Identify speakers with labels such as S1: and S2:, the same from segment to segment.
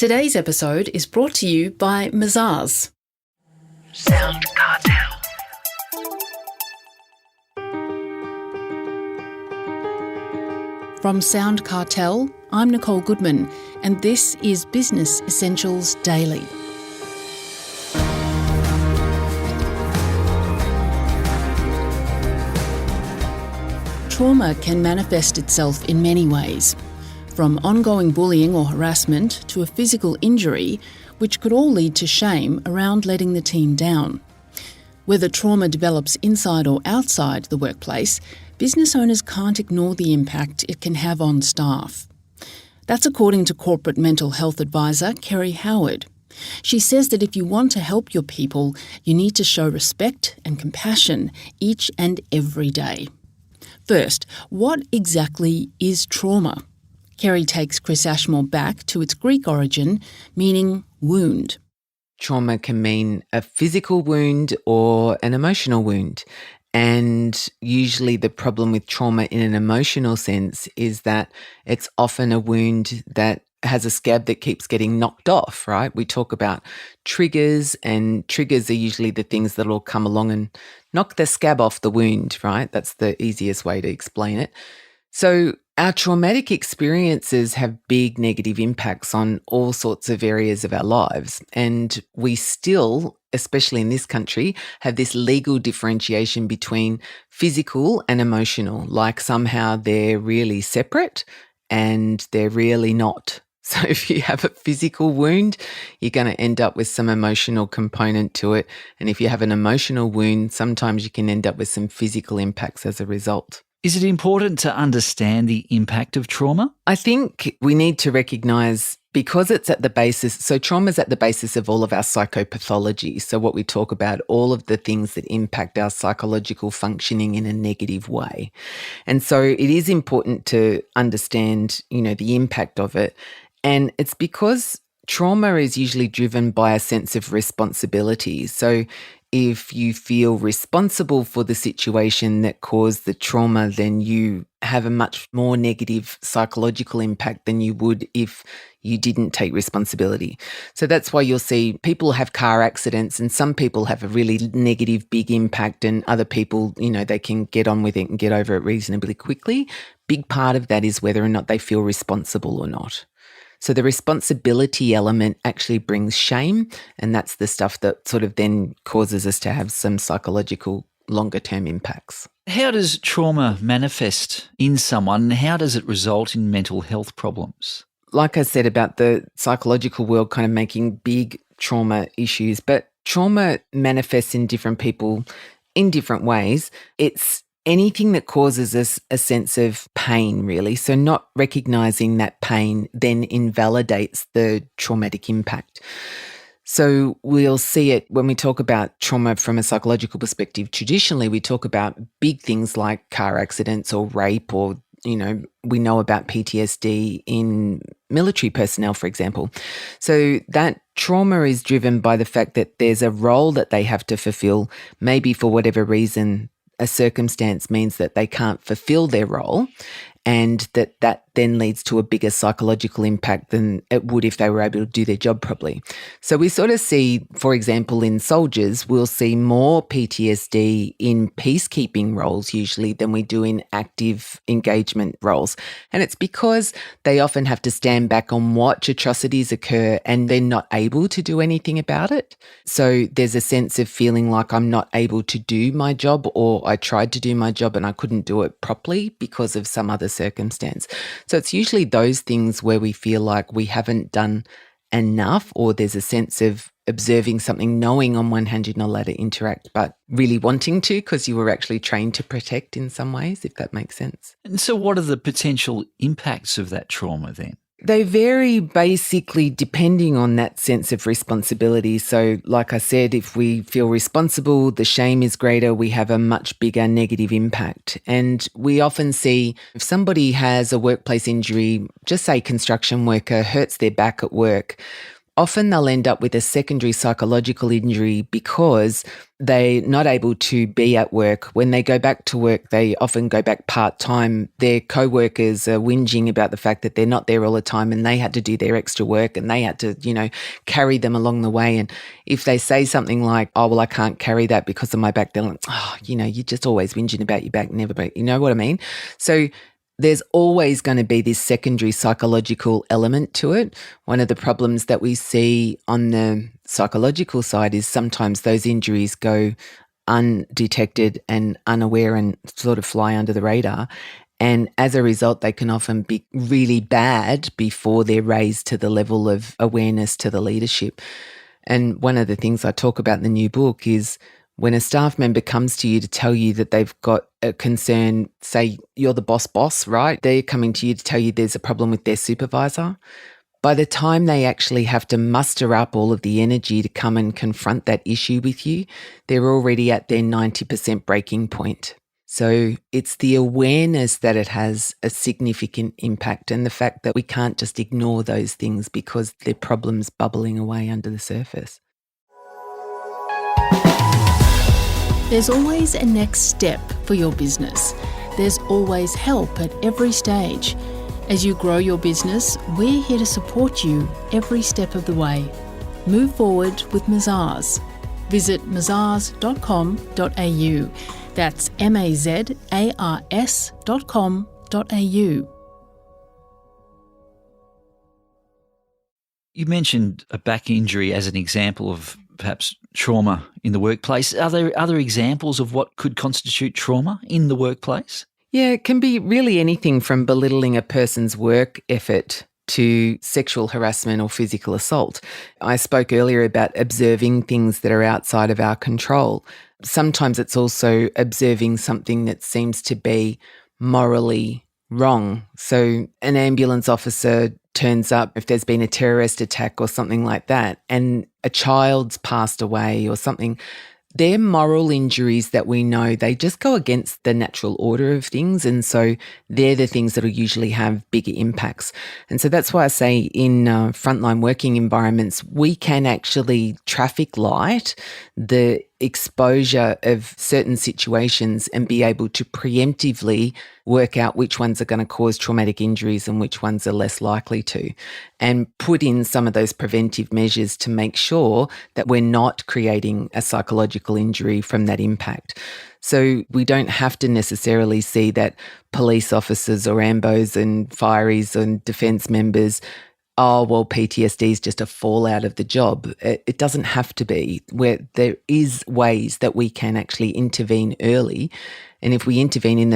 S1: Today's episode is brought to you by minimise.
S2: SoundCartel.
S1: From SoundCartel, I'm Nicole Goodman, and this is Business Essentials Daily. Trauma can manifest itself in many ways, from ongoing bullying or harassment to a physical injury, which could all lead to shame around letting the team down. Whether trauma develops inside or outside the workplace, business owners can't ignore the impact it can have on staff. That's according to corporate mental health advisor Kerry Howard. She says that if you want to help your people, you need to show respect and compassion each and every day. First, what exactly is trauma? Kerry takes Chris Ashmore back to its Greek origin, meaning wound.
S3: Trauma can mean a physical wound or an emotional wound. And usually the problem with trauma in an emotional sense is that it's often a wound that has a scab that keeps getting knocked off, right? We talk about triggers, and triggers are usually the things that will come along and knock the scab off the wound, right? That's the easiest way to explain it. So our traumatic experiences have big negative impacts on all sorts of areas of our lives. And we still, especially in this country, have this legal differentiation between physical and emotional, like somehow they're really separate and they're really not. So if you have a physical wound, you're going to end up with some emotional component to it. And if you have an emotional wound, sometimes you can end up with some physical impacts as a result.
S4: Is it important to understand the impact of trauma?
S3: I think we need to recognise, because it's at the basis, so trauma is at the basis of all of our psychopathology. So what we talk about, all of the things that impact our psychological functioning in a negative way. And so it is important to understand, the impact of it. And it's because trauma is usually driven by a sense of responsibility. So if you feel responsible for the situation that caused the trauma, then you have a much more negative psychological impact than you would if you didn't take responsibility. So that's why you'll see people have car accidents, and some people have a really negative big impact, and other people, they can get on with it and get over it reasonably quickly. Big part of that is whether or not they feel responsible or not. So the responsibility element actually brings shame, and that's the stuff that sort of then causes us to have some psychological longer-term impacts.
S4: How does trauma manifest in someone? How does it result in mental health problems?
S3: Like I said about the psychological world kind of making big trauma issues, but trauma manifests in different people in different ways. It's anything that causes us a sense of pain, really. So not recognising that pain then invalidates the traumatic impact. So we'll see it when we talk about trauma from a psychological perspective. Traditionally, we talk about big things like car accidents or rape, or, we know about PTSD in military personnel, for example. So that trauma is driven by the fact that there's a role that they have to fulfill, maybe for whatever reason a circumstance means that they can't fulfill their role, and that then leads to a bigger psychological impact than it would if they were able to do their job properly. So we sort of see, for example, in soldiers, we'll see more PTSD in peacekeeping roles usually than we do in active engagement roles. And it's because they often have to stand back and watch atrocities occur and they're not able to do anything about it. So there's a sense of feeling like I'm not able to do my job, or I tried to do my job and I couldn't do it properly because of some other circumstance. So it's usually those things where we feel like we haven't done enough, or there's a sense of observing something, knowing on one hand you're not allowed to interact, but really wanting to because you were actually trained to protect in some ways, if that makes sense.
S4: And so what are the potential impacts of that trauma then?
S3: They vary basically depending on that sense of responsibility. So like I said, if we feel responsible, the shame is greater, we have a much bigger negative impact. And we often see if somebody has a workplace injury, just say construction worker hurts their back at work, often they'll end up with a secondary psychological injury because they're not able to be at work. When they go back to work, they often go back part-time. Their co-workers are whinging about the fact that they're not there all the time and they had to do their extra work and they had to, carry them along the way. And if they say something like, oh, well, I can't carry that because of my back, they're like, oh, you're just always whinging about your back, never back. You know what I mean? So there's always going to be this secondary psychological element to it. One of the problems that we see on the psychological side is sometimes those injuries go undetected and unaware and sort of fly under the radar. And as a result, they can often be really bad before they're raised to the level of awareness to the leadership. And one of the things I talk about in the new book is when a staff member comes to you to tell you that they've got a concern, say you're the boss, right? They're coming to you to tell you there's a problem with their supervisor. By the time they actually have to muster up all of the energy to come and confront that issue with you, they're already at their 90% breaking point. So it's the awareness that it has a significant impact and the fact that we can't just ignore those things because they're problems bubbling away under the surface.
S1: There's always a next step for your business. There's always help at every stage. As you grow your business, we're here to support you every step of the way. Move forward with Mazars. Visit mazars.com.au. That's mazars.com.au.
S4: You mentioned a back injury as an example of perhaps trauma in the workplace. Are there other examples of what could constitute trauma in the workplace?
S3: Yeah, it can be really anything from belittling a person's work effort to sexual harassment or physical assault. I spoke earlier about observing things that are outside of our control. Sometimes it's also observing something that seems to be morally wrong. So an ambulance officer turns up if there's been a terrorist attack or something like that, and a child's passed away or something. They're moral injuries that we know they just go against the natural order of things. And so they're the things that will usually have bigger impacts. And so that's why I say in frontline working environments, we can actually traffic light the exposure of certain situations and be able to preemptively work out which ones are going to cause traumatic injuries and which ones are less likely to, and put in some of those preventive measures to make sure that we're not creating a psychological injury from that impact. So we don't have to necessarily see that police officers or AMBOs and fireys and defence members, oh, well, PTSD is just a fallout of the job. It doesn't have to be. Where there is ways that we can actually intervene early. And if we intervene in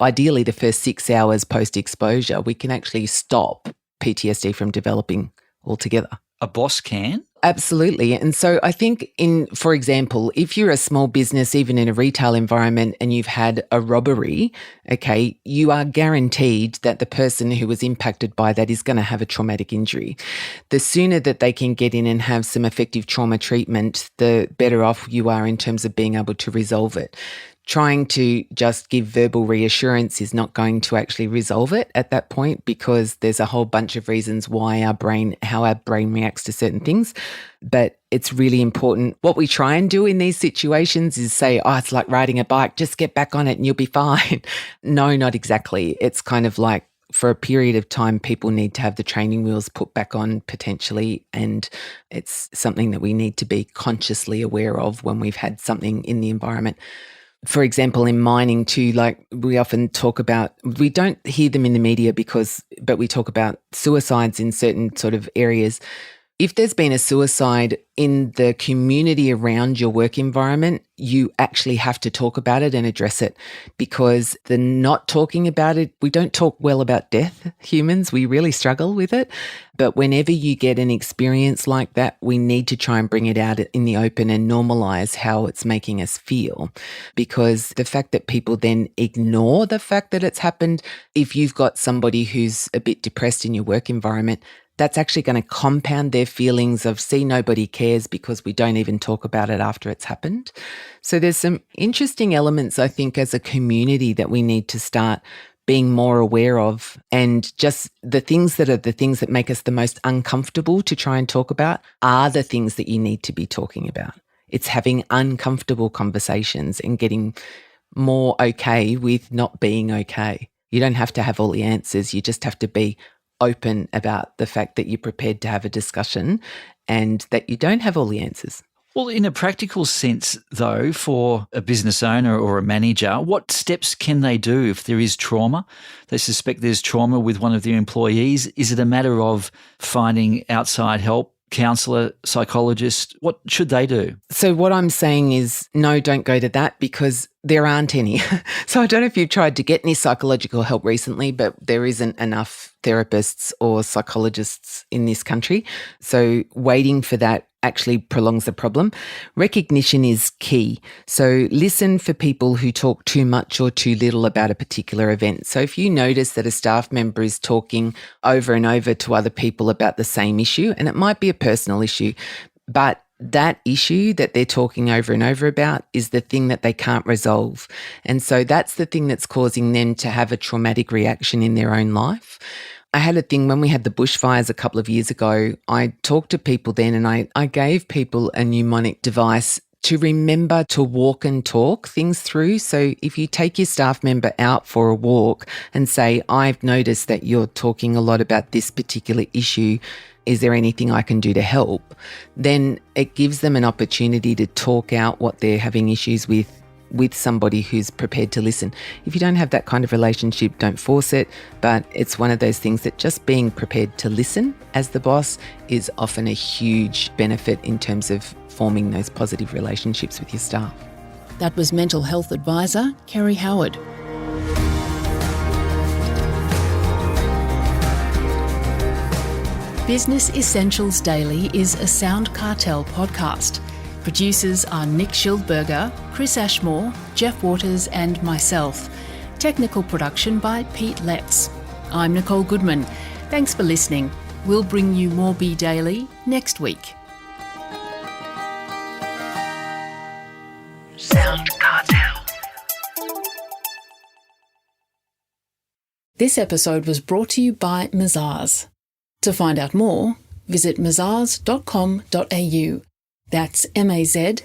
S3: ideally the first 6 hours post-exposure, we can actually stop PTSD from developing altogether.
S4: A boss can?
S3: Absolutely. And so I think for example, if you're a small business, even in a retail environment, and you've had a robbery, okay, you are guaranteed that the person who was impacted by that is going to have a traumatic injury. The sooner that they can get in and have some effective trauma treatment, the better off you are in terms of being able to resolve it. Trying to just give verbal reassurance is not going to actually resolve it at that point, because there's a whole bunch of reasons how our brain reacts to certain things. But it's really important. What we try and do in these situations is say, oh, it's like riding a bike, just get back on it and you'll be fine. No, not exactly. It's kind of like, for a period of time, people need to have the training wheels put back on potentially, and it's something that we need to be consciously aware of when we've had something in the environment. For example, in mining too, like we often talk about, we don't hear them in the media but we talk about suicides in certain sort of areas. If there's been a suicide in the community around your work environment, you actually have to talk about it and address it, because the not talking about it, we don't talk well about death, humans, we really struggle with it. But whenever you get an experience like that, we need to try and bring it out in the open and normalize how it's making us feel. Because the fact that people then ignore the fact that it's happened, if you've got somebody who's a bit depressed in your work environment, that's actually going to compound their feelings of, see, nobody cares because we don't even talk about it after it's happened. So there's some interesting elements, I think, as a community that we need to start being more aware of, and just the things that make us the most uncomfortable to try and talk about are the things that you need to be talking about. It's having uncomfortable conversations and getting more okay with not being okay. You don't have to have all the answers. You just have to be open about the fact that you're prepared to have a discussion and that you don't have all the answers.
S4: Well, in a practical sense, though, for a business owner or a manager, what steps can they do if there is trauma? They suspect there's trauma with one of their employees. Is it a matter of finding outside help, counsellor, psychologist? What should they do?
S3: So what I'm saying is, no, don't go to that, because there aren't any. So I don't know if you've tried to get any psychological help recently, but there isn't enough therapists or psychologists in this country. So waiting for that actually prolongs the problem. Recognition is key. So listen for people who talk too much or too little about a particular event. So if you notice that a staff member is talking over and over to other people about the same issue, and it might be a personal issue, but that issue that they're talking over and over about is the thing that they can't resolve. And so that's the thing that's causing them to have a traumatic reaction in their own life. I had a thing when we had the bushfires a couple of years ago. I talked to people then, and I gave people a mnemonic device to remember to walk and talk things through. So if you take your staff member out for a walk and say, I've noticed that you're talking a lot about this particular issue, is there anything I can do to help? Then it gives them an opportunity to talk out what they're having issues with somebody who's prepared to listen. If you don't have that kind of relationship, don't force it, but it's one of those things that just being prepared to listen as the boss is often a huge benefit in terms of forming those positive relationships with your staff.
S1: That was mental health advisor Kerry Howard. Business Essentials Daily is a SoundCartel podcast. Producers are Nick Schildberger, Chris Ashmore, Jeff Waters and myself. Technical production by Pete Letts. I'm Nicole Goodman. Thanks for listening. We'll bring you more Be Daily next week. SoundCartel. This episode was brought to you by Mazars. To find out more, visit mazars.com.au. That's mazars.com.au.